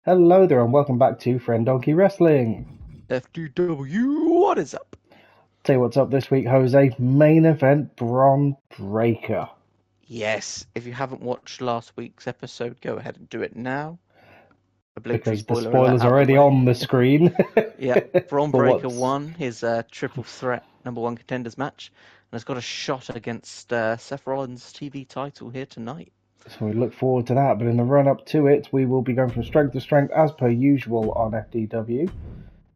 Hello there and welcome back to Friend Donkey Wrestling. FDW, what is up? Tell you what's up this week, Jose. Main event, Braun Breaker. Yes, if you haven't watched last week's episode, go ahead and do it now. Because the spoiler spoiler's alert already on the screen. Yeah, Braun For Breaker what's- won his triple threat number one contenders match and has got a shot against Seth Rollins' TV title here tonight. So we look forward to that, but in the run-up to it, we will be going from strength to strength as per usual on FDW.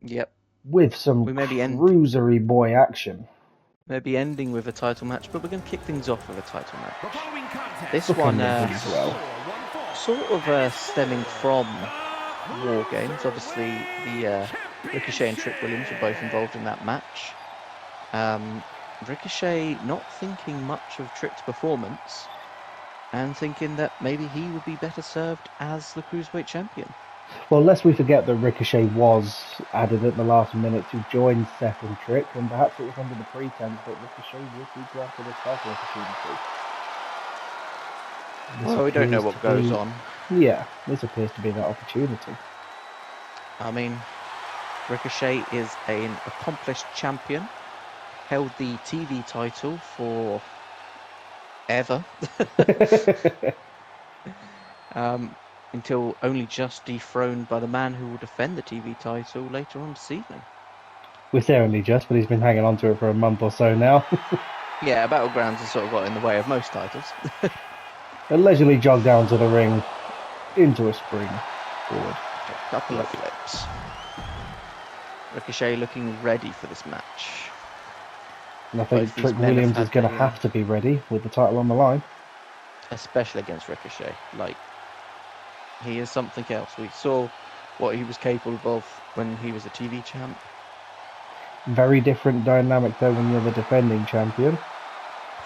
Yep. With some cruisery boy action. Maybe ending with a title match, but we're going to kick things off with a title match. This one sort of stemming from War Games. Obviously, the Ricochet and Trick Williams were both involved in that match. Ricochet not thinking much of Trick's performance and thinking that maybe he would be better served as the Cruiserweight Champion. Well, lest we forget that Ricochet was added at the last minute to join Seth and Trick, and perhaps it was under the pretense that Ricochet would be granted a title opportunity. Well, we don't know what goes on. Yeah, this appears to be that opportunity. I mean, Ricochet is an accomplished champion, held the TV title for ever. Until only just dethroned by the man who will defend the TV title later on this evening. We're saying only just, but he's been hanging on to it for a month or so now. Yeah, Battlegrounds has sort of got in the way of most titles. And leisurely jogged down to the ring, into a spring forward. A couple of flips. Ricochet looking ready for this match. And I think Trick Williams is going to have to be ready with the title on the line. Especially against Ricochet. Like, he is something else. We saw what he was capable of when he was a TV champ. Very different dynamic though when you're the defending champion.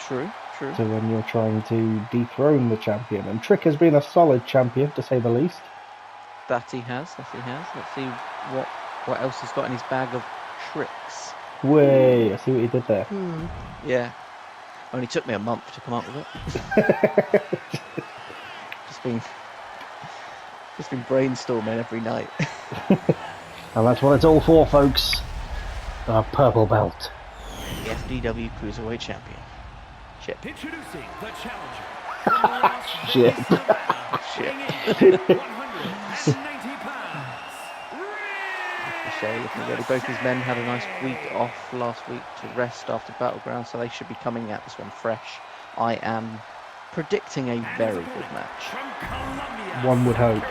True. To when you're trying to dethrone the champion. And Trick has been a solid champion, to say the least. That he has. Let's see what else he's got in his bag of tricks. Way, I see what he did there. Yeah. Only took me a month to come up with it. Just been brainstorming every night. And that's what it's all for, folks. Our purple belt. The FDW Cruiserweight Champion. Shit. Introducing the challenger. Shit. Shit. 190 pounds. Ricochet looking ready. Both his men had a nice week off last week to rest after Battleground, so they should be coming at this one fresh. I am predicting a very good match. One would hope.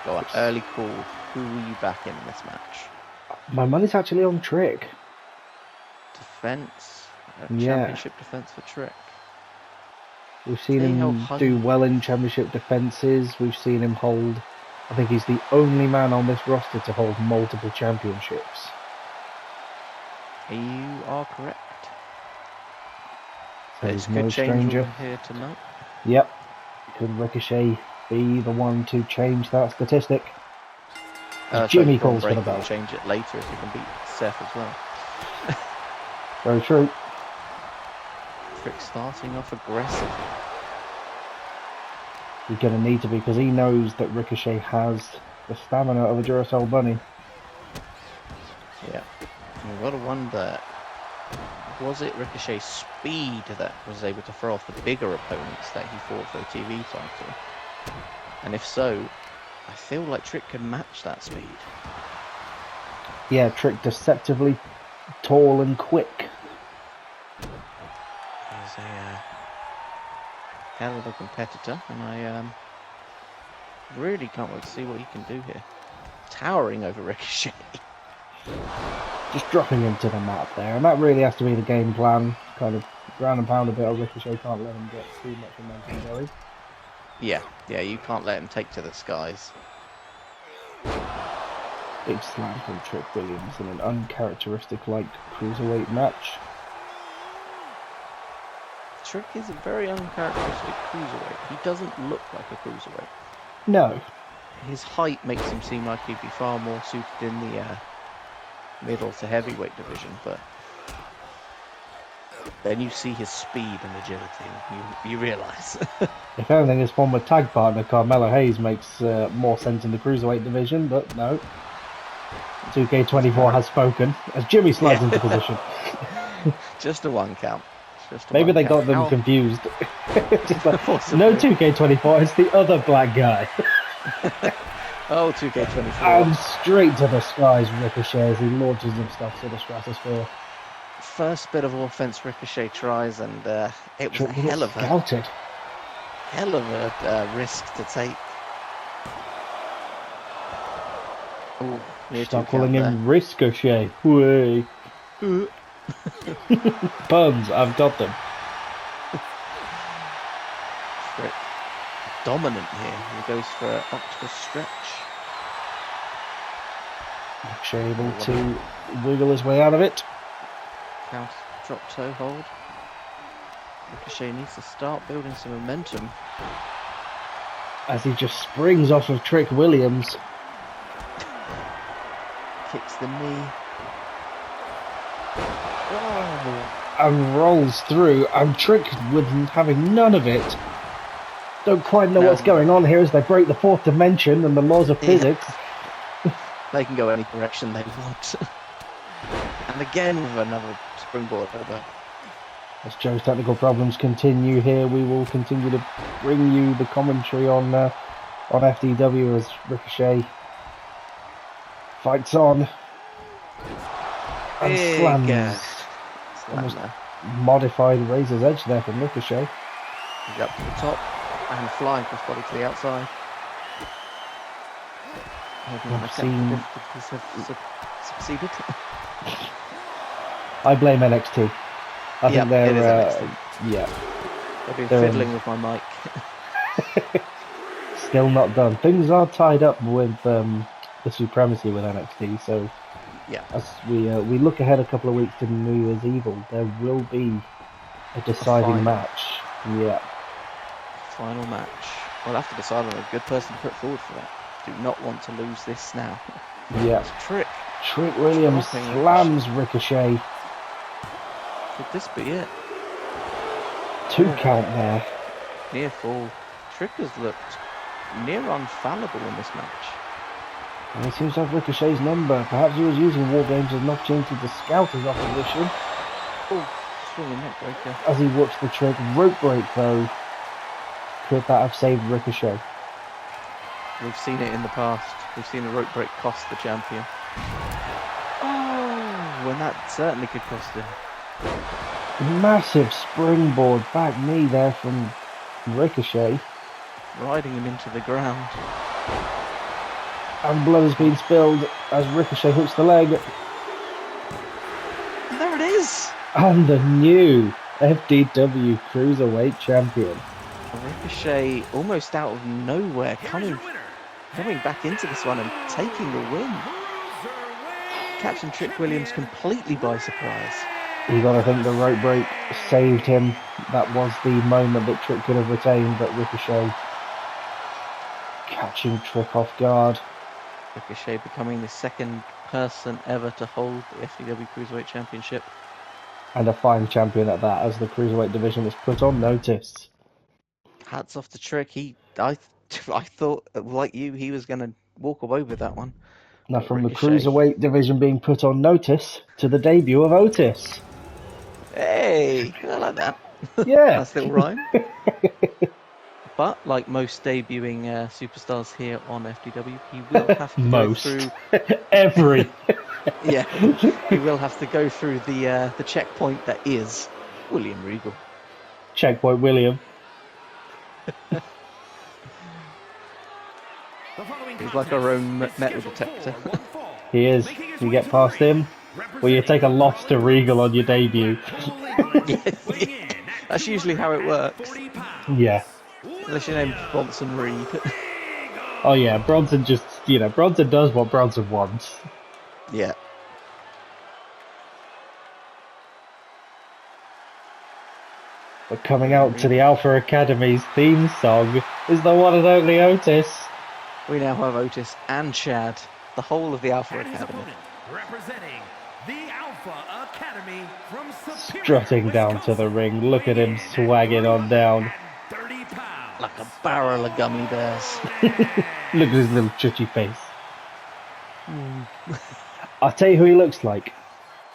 Go on, early call. Who will you back in this match? My money's actually on Trick. Defense, Yeah. championship defense for Trick. We've seen him do well in championship defenses. We've seen him hold. I think he's the only man on this roster to hold multiple championships. You are correct. So It's he's a no good change stranger. order here tonight. Yep. Could Ricochet be the one to change that statistic? Jimmy calls for the belt. Change it later if he can beat Seth as well. Very true. Trick starting off aggressively. He's going to need to be because he knows that Ricochet has the stamina of a Duracell bunny. Yeah. You've got to wonder, was it Ricochet's speed that was able to throw off the bigger opponents that he fought for the TV title? And if so, I feel like Trick can match that speed. Yeah, Trick deceptively tall and quick. He's a hell of a competitor, and I really can't wait to see what he can do here. Towering over Ricochet. Just dropping him to the mat there, and that really has to be the game plan. Kind of ground and pound a bit of Ricochet, can't let him get too much momentum going. Yeah, you can't let him take to the skies. Big slam from Trick Williams in an uncharacteristic-like cruiserweight match. Trick is a very uncharacteristic cruiserweight. He doesn't look like a cruiserweight. No. His height makes him seem like he'd be far more suited in the middle to heavyweight division, but Then you see his speed and agility, and you realise. If anything, his former tag partner Carmelo Hayes makes more sense in the cruiserweight division, but no. 2K24 has spoken as Jimmy slides into position. Just a 1 count. Maybe they got them confused. Just like, no 2K24, it's the other black guy. Oh, 2K24. And straight to the skies, Ricochet, as he launches himself to the stratosphere. First bit of offense Ricochet tries, and it was a hell of a risk to take. Ooh, start calling him Ricochet. Way. Puns, I've got them. Frick. Dominant here. He goes for an octopus stretch. Ricochet able to wiggle his way out of it. Count, drop toe hold. Ricochet needs to start building some momentum. As he just springs off of Trick Williams. Kicks the knee. Oh, and rolls through. I'm tricked with having none of it. Don't quite know what's going on here as they break the fourth dimension and the laws of physics. They can go any direction they want. And again with another springboard elbow. As Joe's technical problems continue here, we will continue to bring you the commentary on FDW as Ricochet fights on and slams. Almost modified Razor's Edge there from Ricochet. He's up to the top and flying crossbody to the outside. Succeeded. I blame NXT. I think they're I've been fiddling with my mic. Still not done. Things are tied up with the supremacy with NXT, so as we look ahead a couple of weeks to New Year's Evil, there will be a deciding match. Yeah. Final match. We'll have to decide on a good person to put forward for that. Do not want to lose this now. Yeah. Trick Williams slams Ricochet. Could this be it? 2 count there. Near fall. Trick has looked near infallible in this match. And it seems like Ricochet's number. Perhaps he was using War Games as an opportunity to scout his opposition. Oh, swinging neck breaker. As he watched the Trick rope break though. Could that have saved Ricochet? We've seen it in the past. We've seen a rope break cost the champion. Oh, when that certainly could cost him. Massive springboard back knee there from Ricochet. Riding him into the ground. And blood has been spilled as Ricochet hooks the leg. And there it is! And the new FDW Cruiserweight Champion. Ricochet almost out of nowhere coming back into this one and taking the win. Catching Trick Williams completely by surprise. You got to think the rope break saved him. That was the moment that Trick could have retained, but Ricochet catching Trick off guard. Ricochet becoming the second person ever to hold the FDW Cruiserweight Championship. And a fine champion at that, as the Cruiserweight division was put on notice. Hats off to Trick. I thought, like you, he was going to walk away with that one. Now from the Cruiserweight division being put on notice to the debut of Otis. Hey, I like that. Yeah. That's little rhyme. But like most debuting superstars here on FDW, he will have to go through every. Yeah, he will have to go through the checkpoint that is William Regal. Checkpoint William. He's like our own metal detector. He is. You get past him, well, you take a loss to Regal on your debut. Yeah. That's usually how it works. Yeah. Unless your name's Bronson Reed. Oh yeah, Bronson just, Bronson does what Bronson wants. Yeah. But coming out to the Alpha Academy's theme song is the one and only Otis. We now have Otis and Chad, the whole of the Alpha Academy. Representing the Alpha Academy from Superior, strutting down to the ring. Look at him swagging on down. Like a barrel of gummy bears. Look at his little chutty face. I'll tell you who he looks like.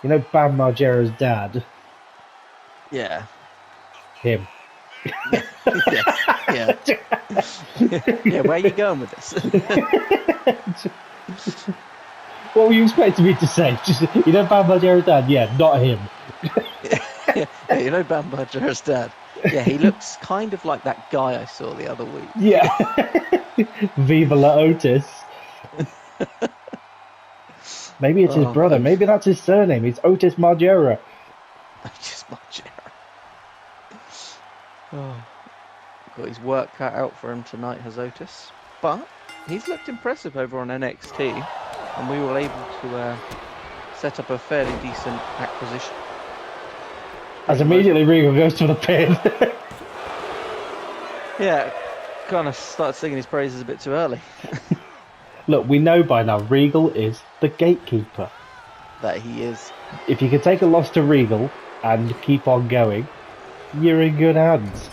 You know Bam Margera's dad? Yeah. Him. Yeah. Yeah, where are you going with this? What were you expecting me to say? Just, you know Bam Margera's dad? Yeah, not him. Yeah, you know Bam Margera's dad? Yeah, he looks kind of like that guy I saw the other week. Yeah. Viva la Otis. Maybe it's his brother. Maybe that's his surname. It's Otis Margera. Otis Margera. Got his work cut out for him tonight, has Otis. But he's looked impressive over on NXT, and we were able to set up a fairly decent acquisition. As immediately Regal goes to the pin. Yeah, kind of started singing his praises a bit too early. Look, we know by now Regal is the gatekeeper. That he is. If you can take a loss to Regal and keep on going, you're in good hands.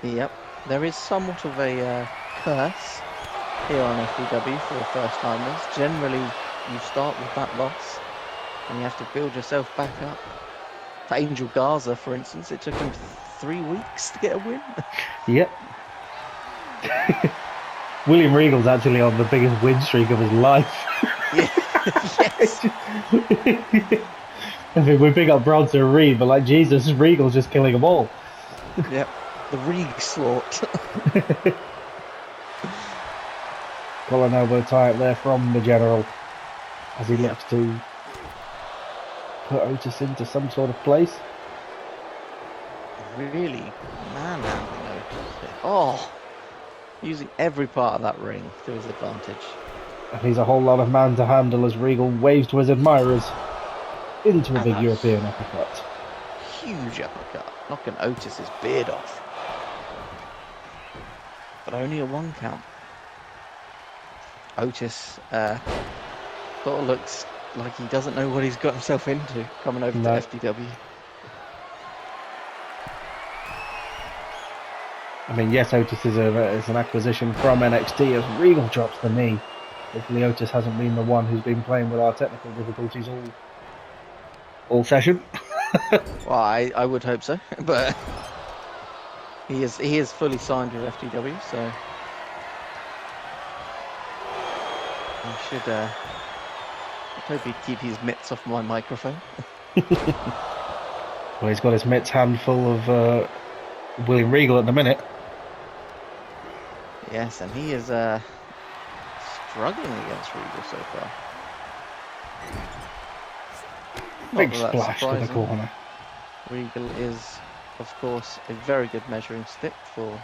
Yep. There is somewhat of a curse here on FDW for the first timers. Generally, you start with that loss and you have to build yourself back up. For Angel Garza, for instance, it took him 3 weeks to get a win. Yep. William Regal's actually on the biggest win streak of his life. Yes. I mean, we pick up Bronson and Reed, but like Jesus, Regal's just killing them all. Yep. The Reeg slot. Collar elbow tie up there from the General as he looks to put Otis into some sort of place. Really manhandling Otis. Oh, using every part of that ring to his advantage. And he's a whole lot of man to handle as Regal waves to his admirers into a big European uppercut. Huge uppercut, knocking Otis's beard off. But only a 1 count. Otis sort of looks like he doesn't know what he's got himself into coming over to FDW. I mean, yes, Otis is an acquisition from NXT as Regal drops the knee. Hopefully Otis hasn't been the one who's been playing with our technical difficulties all session. Well, I would hope so, but he is fully signed with FDW, so I should hope he'd keep his mitts off my microphone. Well, he's got his mitts handful of William Regal at the minute. Yes, and he is struggling against Regal so far. Big splash to the corner. Regal is, of course, a very good measuring stick for...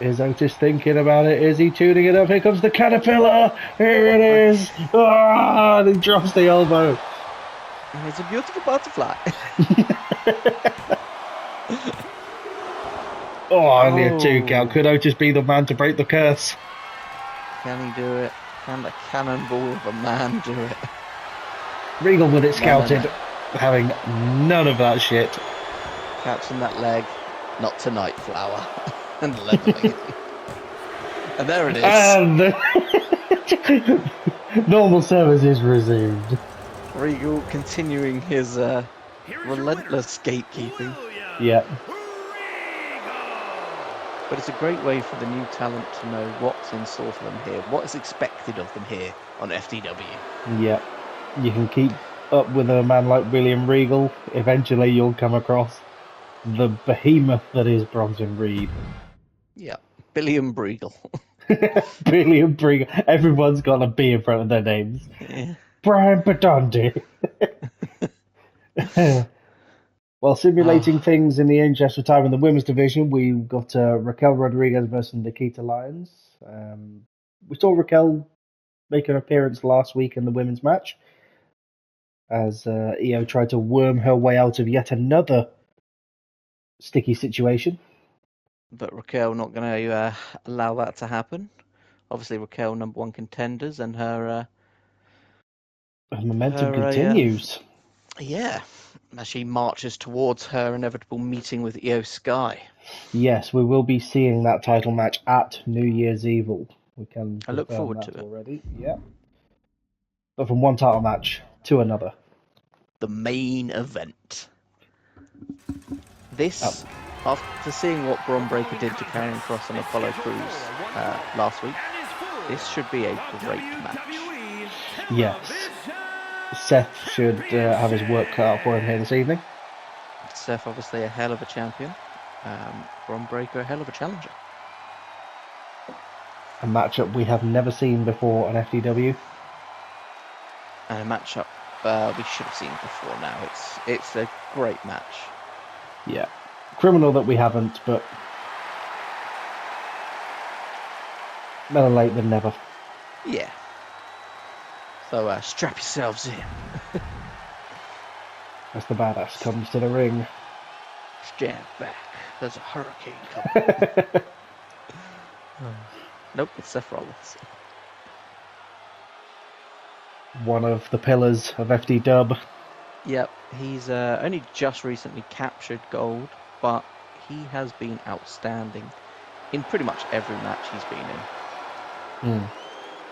Is Otis thinking about it? Is he tuning it up? Here comes the caterpillar! Here it is! Ah, and he drops the elbow. It's a beautiful butterfly. Only a 2 count. Could Otis be the man to break the curse? Can he do it? Can the cannonball of a man do it? Regal with it scouted, having none of that shit. Catching that leg. Not tonight, Flower. And leveling it. And there it is. And normal service is resumed. Regal continuing his relentless gatekeeping. Yeah. But it's a great way for the new talent to know what's in store for them here, what is expected of them here on FDW. Yeah. You can keep up with a man like William Regal. Eventually you'll come across the behemoth that is Bronson Reed. Yeah. Billiam Breagle. Billiam Breagle. Everyone's got a B in front of their names. Yeah. Brian Padondi. While simulating things in the interest of time in the women's division, we got Raquel Rodriguez versus Nikita Lyons. We saw Raquel make an appearance last week in the women's match as Io tried to worm her way out of yet another sticky situation. But Raquel not going to allow that to happen. Obviously, Raquel #1 contenders, and her momentum continues. Yeah. as she marches towards her inevitable meeting with Io Sky. Yes, we will be seeing that title match at New Year's Evil. We can I look confirm forward that to it. already. Yeah. But from one title match to another. The main event. This, after seeing what Bron Breakker did to Karrion Kross and Apollo Crews last week, this should be a great match. Yes. Seth should have his work cut out for him here this evening. Seth, obviously a hell of a champion. Bron Breakker, a hell of a challenger. A matchup we have never seen before on FDW. And a matchup we should have seen before now. It's a great match. Yeah. Criminal that we haven't, but better late than never. Yeah. So strap yourselves in. As the badass comes to the ring. Stand back. There's a hurricane coming. Nope, it's Seth Rollins. One of the pillars of FDW. Yep, he's only just recently captured gold, but he has been outstanding in pretty much every match he's been in.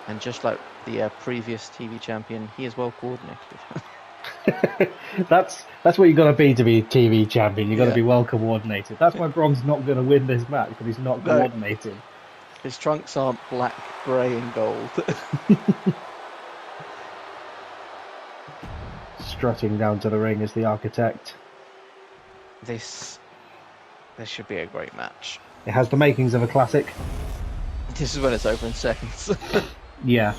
And just like the previous TV champion, he is well coordinated. That's what you got to be a TV champion. You got to be well coordinated. That's why Bron's not going to win this match, because he's not coordinated. His trunks aren't black, grey, and gold. Strutting down to the ring as the architect. This should be a great match. It has the makings of a classic. This is when it's over in seconds. Yeah.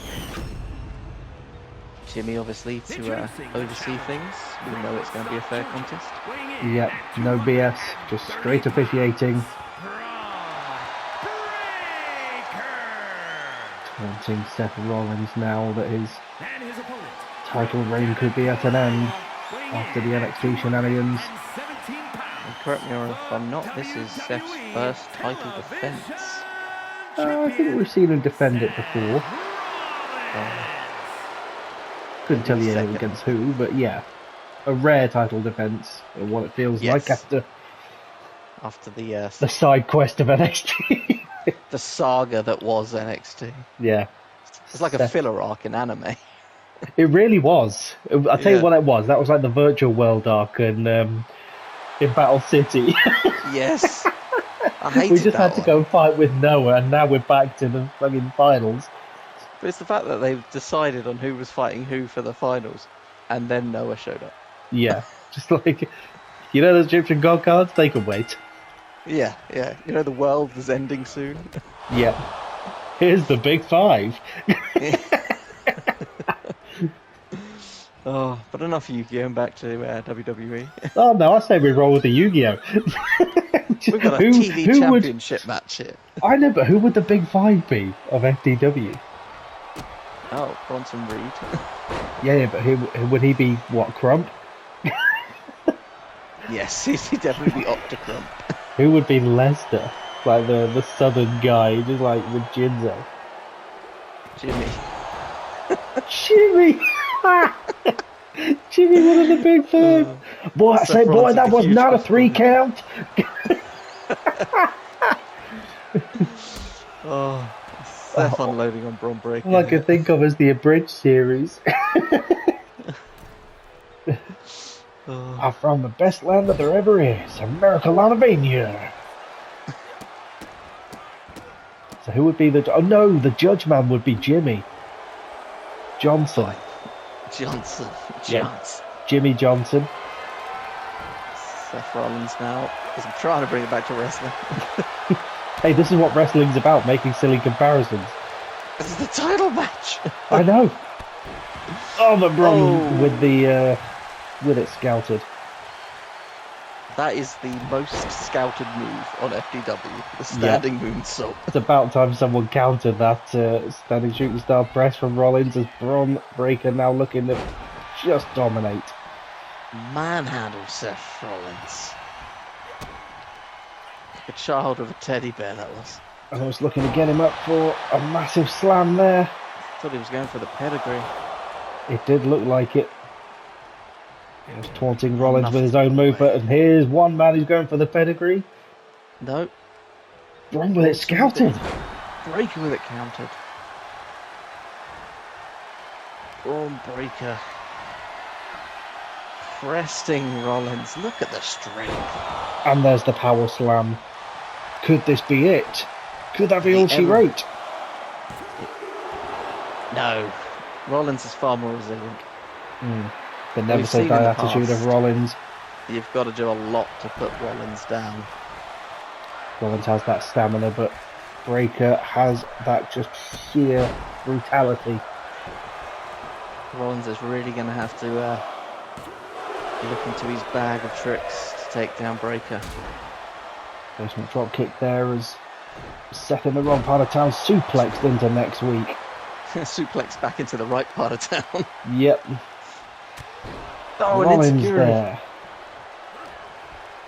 Jimmy, obviously, to oversee things. We know it's going to be a fair contest. Yep, no BS, just straight officiating. Taunting Seth Rollins now that his title reign could be at an end after the NXT shenanigans. And correct me if I'm not, this is Seth's first title defence. I think we've seen him defend it before. Couldn't tell you against who, but yeah. A rare title defence, or what it feels like after the side quest of NXT. The saga that was NXT. Yeah. It's like a filler arc in anime. It really was. I'll tell you what it was. That was like the virtual world arc in Battle City. Yes. I hated we just had to go fight with Noah, and now we're back to the fucking finals. But it's the fact that they've decided on who was fighting who for the finals, and then Noah showed up. Yeah. Just like, you know those Egyptian god cards? They can wait. Yeah. You know the world is ending soon? Yeah. Here's the big five. Oh, but enough Yu-Gi-Oh! Back to WWE. Oh no, I say we roll with the Yu-Gi-Oh! We've got a TV championship match here. I know, but who would the big five be of FDW? Oh, Bronson Reed. Yeah, but who would he be? What, Crump? Yes, he'd definitely be Octocrump. Who would be Lester? Like the southern guy, just like with Jinzo. Jimmy. Jimmy! Jimmy, one of the big five. Boy, I say, boy, that was not a 3 count. Seth unloading on Bron Breakker. All I could think of is the abridged series. I'm from the best land that there ever is, America, Latvania. So who would be the... Oh no, the judge man would be Jimmy Johnson. Yeah. Jimmy Johnson. Seth Rollins now is trying to bring it back to wrestling. Hey, this is what wrestling's about, making silly comparisons. This is the title match. I know. Oh, but Bron with it scouted. That is the most scouted move on FDW, the standing moonsault. It's about time someone countered that standing shooting star press from Rollins, as Bron Breakker now looking to just dominate. Manhandle Seth Rollins. A child of a teddy bear, that was. I was looking to get him up for a massive slam there. Thought he was going for the pedigree. It did look like it. Just taunting Rollins with his own move, and here's one man who's going for the pedigree. No. Wrong with it, scouted. Breaker with it countered. Braun Breaker. Cresting Rollins. Look at the strength. And there's the power slam. Could this be it? Could that be all she wrote? No. Rollins is far more resilient. The never say die attitude of Rollins. You've got to do a lot to put Rollins down. Rollins has that stamina, but Breaker has that just sheer brutality. Rollins is really going to have to look into his bag of tricks to take down Breaker. Basement drop kick there is set in the wrong part of town, suplexed into next week. Suplex back into the right part of town. Yep. Oh, Rollins there.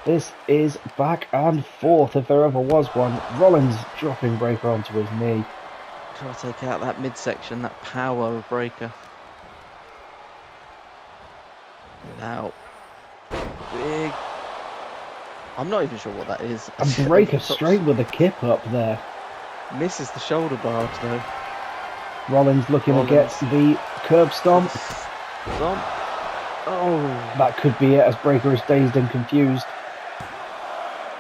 This is back and forth if there ever was one. Rollins dropping Breaker onto his knee. Try to take out that midsection, that power of Breaker. Now, big. I'm not even sure what that is. And Breaker straight with a kip up there. Misses the shoulder barge though. Rollins looking to get the curb stomp. Stomp. Oh. That could be it as Breaker is dazed and confused.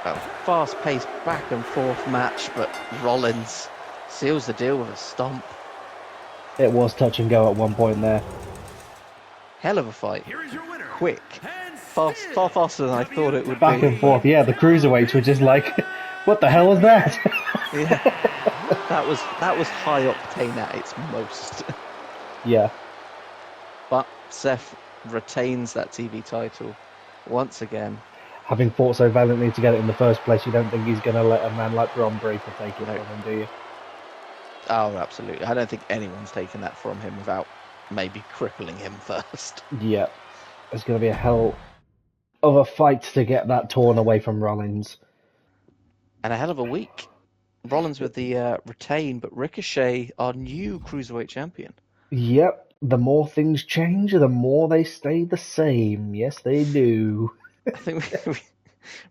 A fast-paced back and forth match, but Rollins seals the deal with a stomp. It was touch and go at one point there. Hell of a fight. Quick. Fast, far faster than I thought it would be. Back and forth, yeah, the cruiserweights were just like, what the hell was that? Yeah. That was high octane at its most. Yeah. But Seth retains that TV title once again. Having fought so valiantly to get it in the first place, you don't think he's going to let a man like Braun Breaker take it from him, do you? Oh, absolutely. I don't think anyone's taken that from him without maybe crippling him first. Yeah. It's going to be a hell of a fight to get that torn away from Rollins. And a hell of a week. Rollins with the retain, but Ricochet, our new Cruiserweight champion. Yep. The more things change, the more they stay the same. Yes, they do. I think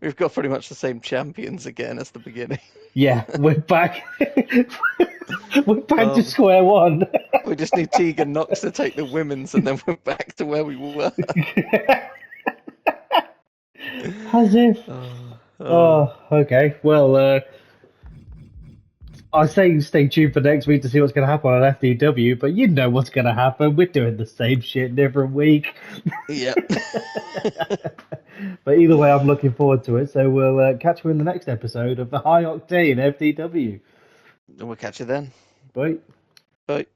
we've got pretty much the same champions again as the beginning. Yeah, we're back. We're back to square one. We just need Tegan Knox to take the women's, and then we're back to where we were. As if. Oh, okay. Well, I say stay tuned for next week to see what's going to happen on FDW, but you know what's going to happen. We're doing the same shit different week. Yeah. But either way, I'm looking forward to it. So we'll catch you in the next episode of the High Octane FDW. We'll catch you then. Bye. Bye.